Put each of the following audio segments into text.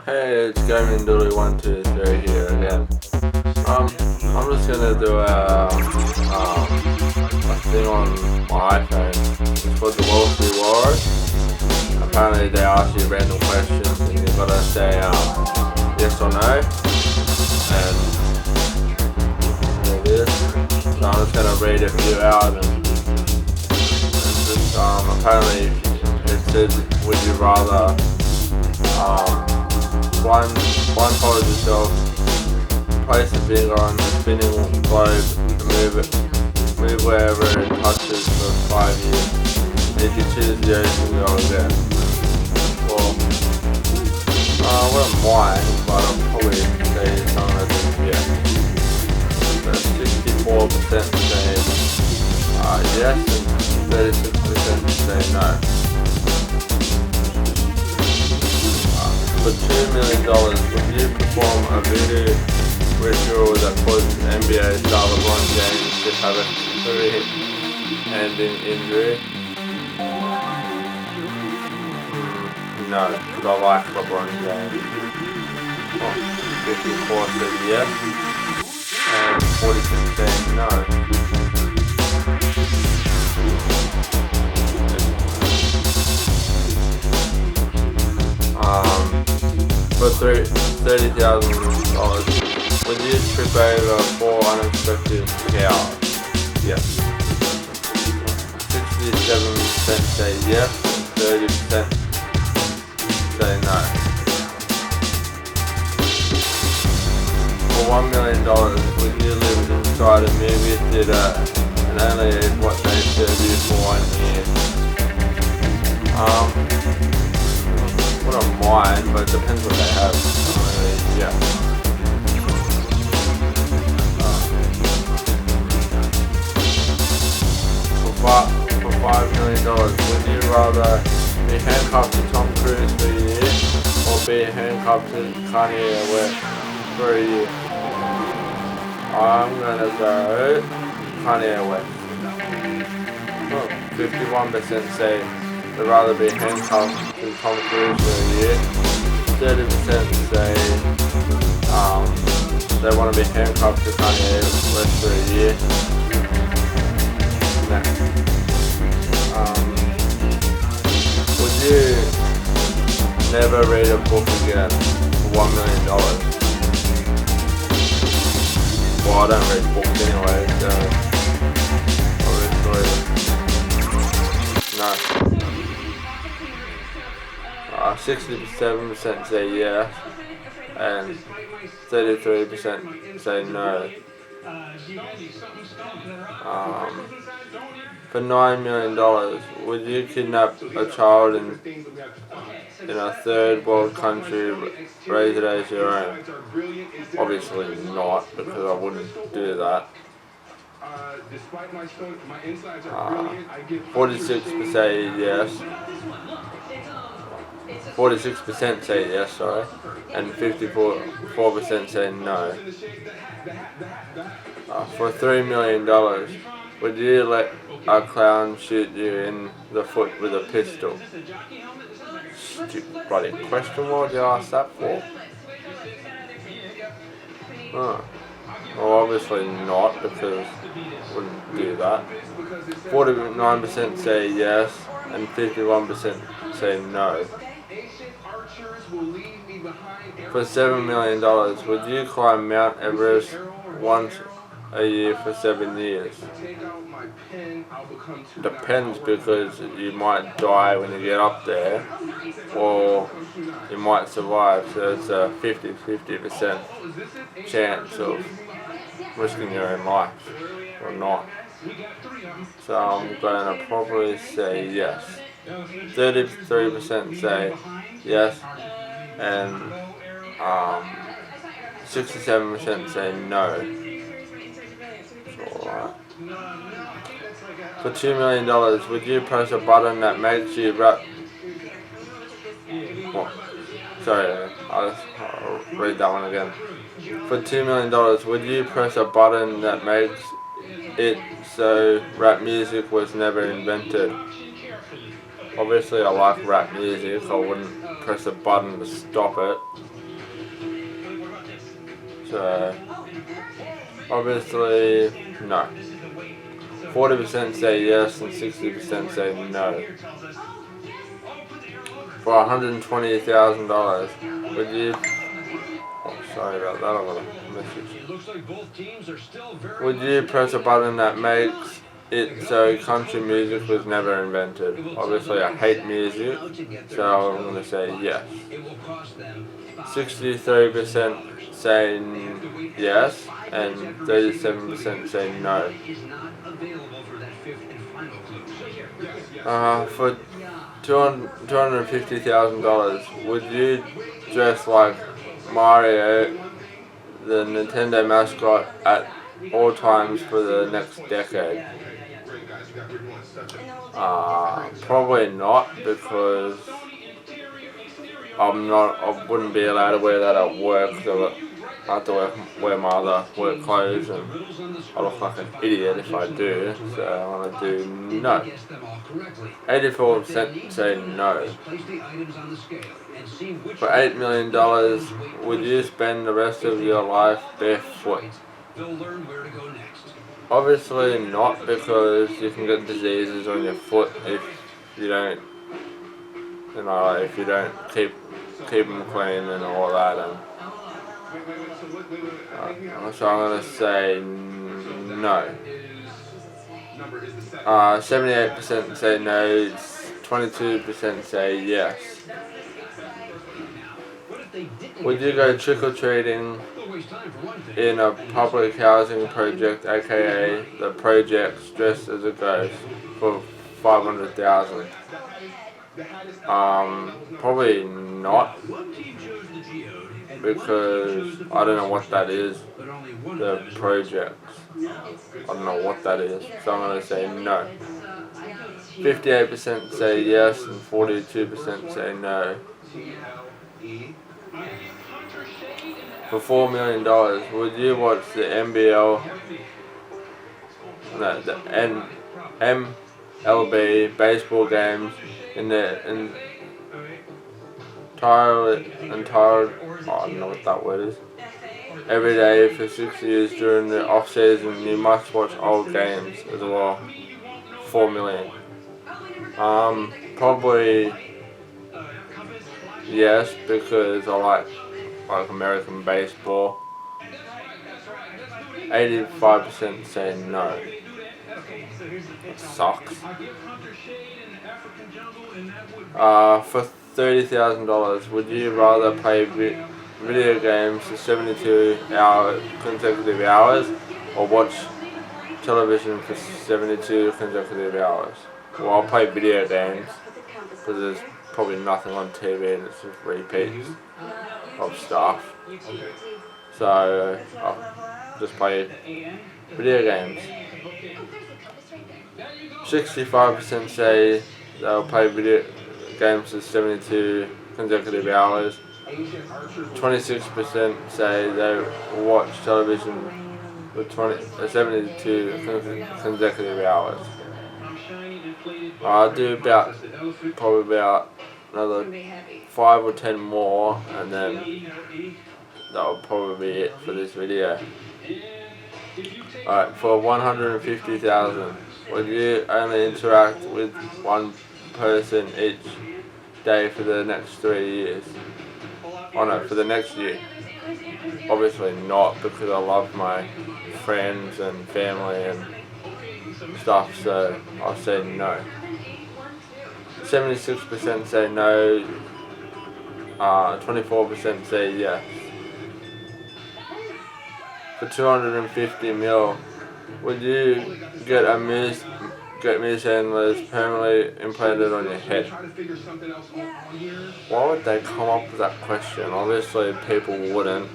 Hey, it's Gaming Doodly 123 here again. I'm just gonna do a thing on my iPhone. It's called the weathy walrus. Apparently they ask you random questions and you've gotta say yes or no. And there it is. So I'm just gonna read a few out and just apparently it says, would you rather blindfold yourself, place a finger on the spinning globe and move wherever it touches for 5 years. And if you choose yes, you go again. Well, I wouldn't mind, but I'll probably say something like yes. So 64% say yes and 36% say no. For $2 million, would you perform a voodoo ritual that causes NBA star LeBron James to have a career-ending injury? No, because I like LeBron James. 54 said yes, and 46 said no. For $30,000, would you trip over 4 unexpected cows? Yes. 67% say yes, and 30% say no. For $1 million, would you live inside a movie theater and only eat what they serve you for 1 year? I don't mind, but it depends what they have. Yeah. For $5 million, would you rather be handcuffed to Tom Cruise for a year or be handcuffed to Kanye West for a year? I'm gonna go Kanye West. 51% say they'd rather be handcuffed to Tom Cruise for a year. 30% say they want to be handcuffed to Kanye West for a year. Next. Would you never read a book again for $1 million? Well, I don't read books anyway, so obviously no. 67% say yes, and 33% say no. For $9 million, would you kidnap a child in a third world country, raise it as your own? Obviously not, because I wouldn't do that. 46% say yes. 46% say yes, sorry, and 54% say no. For $3 million, would you let a clown shoot you in the foot with a pistol? Stupid bloody question, what would you ask that for? Well, obviously not, because I wouldn't do that. 49% say yes, and 51% say no. For $7 million, would you climb Mount Everest once a year for 7 years? Depends, because you might die when you get up there, or you might survive, so it's a 50% chance of risking your own life, or not. So I'm going to probably say yes. 33% say yes, and 67% say no. Alright. For $2 million, would you press a button that makes you rap? Oh, sorry, I'll read that one again. For $2 million, would you press a button that makes it so rap music was never invented? Obviously I like rap music, I wouldn't press a button to stop it. So, obviously, no. 40% say yes and 60% say no. For $120,000, would you... Oh, sorry about that, I got a message. Would you press a button that makes it so country music was never invented? Obviously I hate music, so I'm going to say yes. 63% say yes and 37% say no. For $250,000, would you dress like Mario, the Nintendo mascot, at all times for the next decade? Probably not, because I wouldn't be allowed to wear that at work, so I have to wear my other work clothes, and I look like an idiot if I do, so I'm going to do no. 84% say no. For $8 million, would you spend the rest of your life barefoot? Obviously not, because you can get diseases on your foot if you don't, if you don't keep them clean and all that. And so I'm gonna say no. 78% say no. 22% say yes. Would you go trick-or-treating in a public housing project, aka the project's dressed as a ghost, for $500,000? Probably not, because I don't know what that is. The projects, I don't know what that is, so I'm going to say no. 58% say yes and 42% say no. For $4 million, would you watch the MLB baseball games in the entire, I don't know what that word is, every day for 6 years during the off season? You must watch old games as well. $4 million. Probably yes, because I like American baseball. 85% say no. It sucks. For $30,000, would you rather play video games for 72 consecutive hours, or watch television for 72 consecutive hours? Well, I'll play video games, because there's probably nothing on TV and it's just repeats of stuff. So I'll just play video games. 65% say they'll play video games for 72 consecutive hours. 26% say they watch television for 72 consecutive hours. I'll do probably about another 5 or 10 more, and then that'll probably be it for this video. Alright, for $150,000, would you only interact with one person each day for the next 3 years? Oh no, for the next year. Obviously not, because I love my friends and family and stuff, so I'll say no. 76% say no, 24% say yes. For $250 million, would you get moose antlers permanently implanted on your head? Why would they come up with that question? Obviously people wouldn't.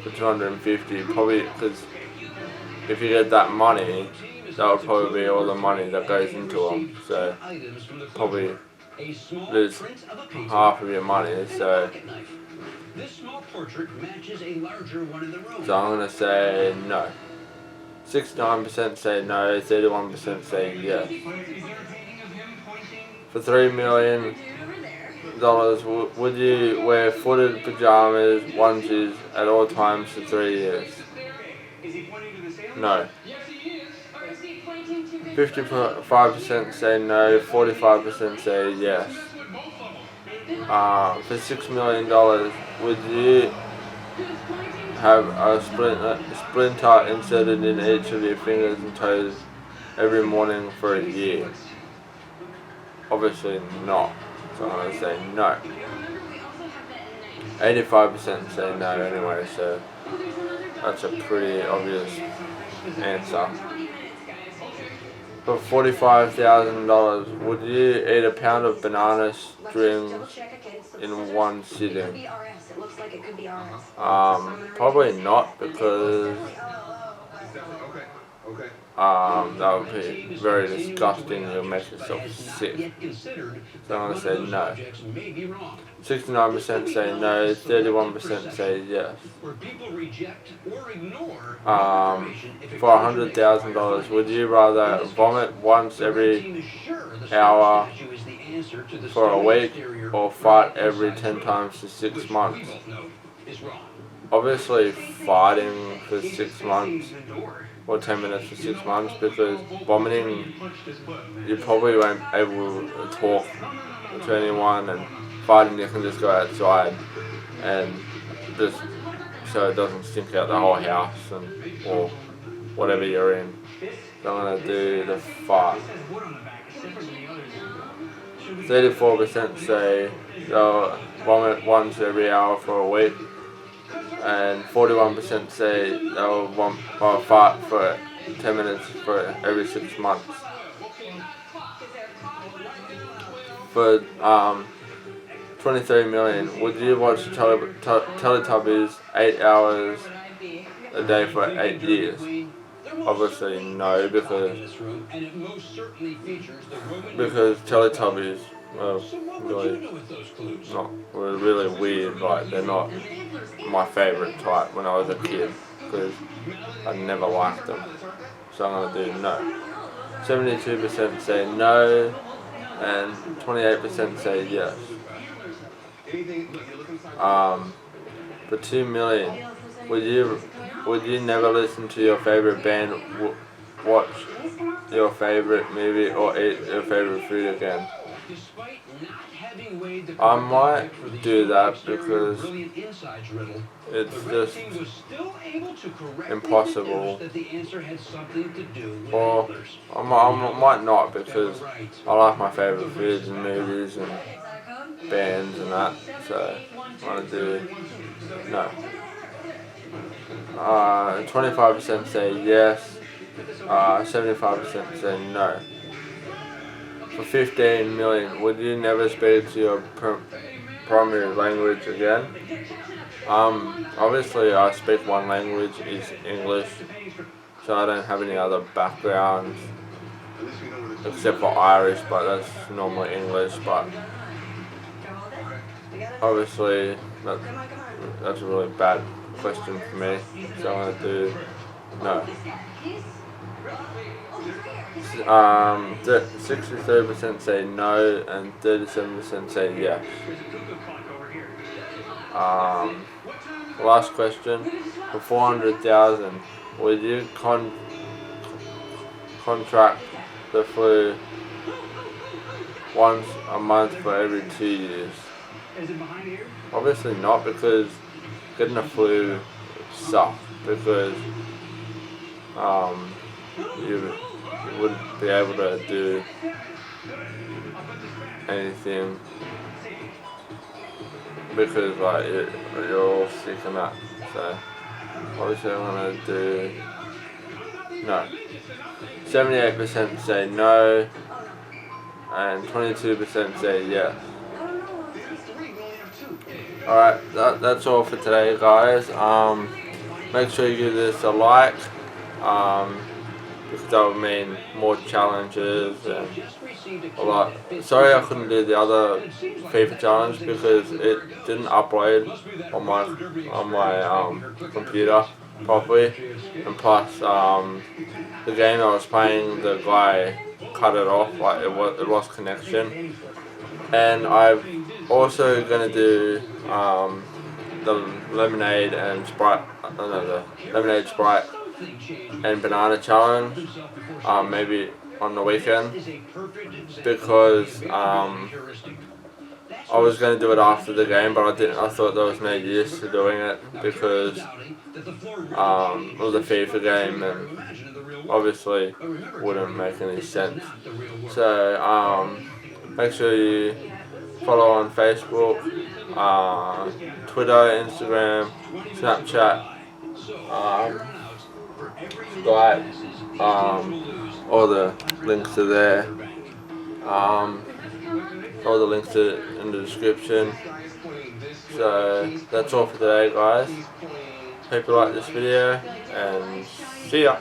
For $250, probably because if you get that money, that would probably be all the money that goes into them. So probably lose half of your money. So I'm gonna say no. 69% say no, 31% say yes. For $3 million, would you wear footed pajamas, onesies at all times for 3 years? No. 55% say no, 45% say yes. For $6 million, would you have a splinter inserted in each of your fingers and toes every morning for a year? Obviously not, so I'm going to say no. 85% say no anyway, so that's a pretty obvious answer. For $45,000, would you eat a pound of banana strings in one sitting? Probably not, because that would be very disgusting. You'll make yourself sick. So I'm going to say no. 69% say no, 31% say yes. For $100,000, would you rather vomit once every hour for a week or fart every 10 times for 6 months? Obviously farting for 6 months or 10 minutes for 6 months, because vomiting, you probably won't be able to talk to anyone, and farting you can just go outside and just so it doesn't stink out the whole house or whatever you're in. So I'm going to do the fart. 34% say they'll vomit once every hour for a week, and 41% say they'll fart for 10 minutes for every 6 months. For $23 million, would you watch Teletubbies 8 hours a day for 8 years? Obviously no, because Teletubbies were really weird. Like, they're not my favourite type when I was a kid, because I never liked them. So I'm going to do no. 72% say no, and 28% say yes. For $2 million, would you never listen to your favorite band, watch your favorite movie, or eat your favorite food again? I might do that, because it's just impossible. Or I might not, because I like my favorite foods and movies and bands and that, so I'm going to do no. 25% say yes, 75% say no. For $15 million, would you never speak to your primary language again? Obviously I speak one language, is English, so I don't have any other backgrounds except for Irish, but that's normally English. But obviously that's a really bad question for me, so I'm going to do no. 63% say no, and 37% say yes. Last question. For $400,000, would you contract the flu once a month for every 2 years? Obviously not, because getting the flu sucks, because you wouldn't be able to do anything, because like you're all sick and that. So obviously I'm going to do no. 78% say no, and 22% say yes. Alright, that's all for today, guys. Make sure you give this a like, because that would mean more challenges and a lot. Sorry I couldn't do the other FIFA challenge, because it didn't upload on my computer properly, and plus the game I was playing, the guy cut it off, like it lost connection. And I'm also gonna do the lemonade and Sprite, the lemonade, Sprite and banana challenge, maybe on the weekend, because I was going to do it after the game, but I didn't. I thought there was no use to doing it because it was a FIFA game and obviously wouldn't make any sense. So make sure you follow on Facebook, Twitter, Instagram, Snapchat, Skype, all the links are there. All the links are in the description. So that's all for today, guys. Hope you like this video and see ya.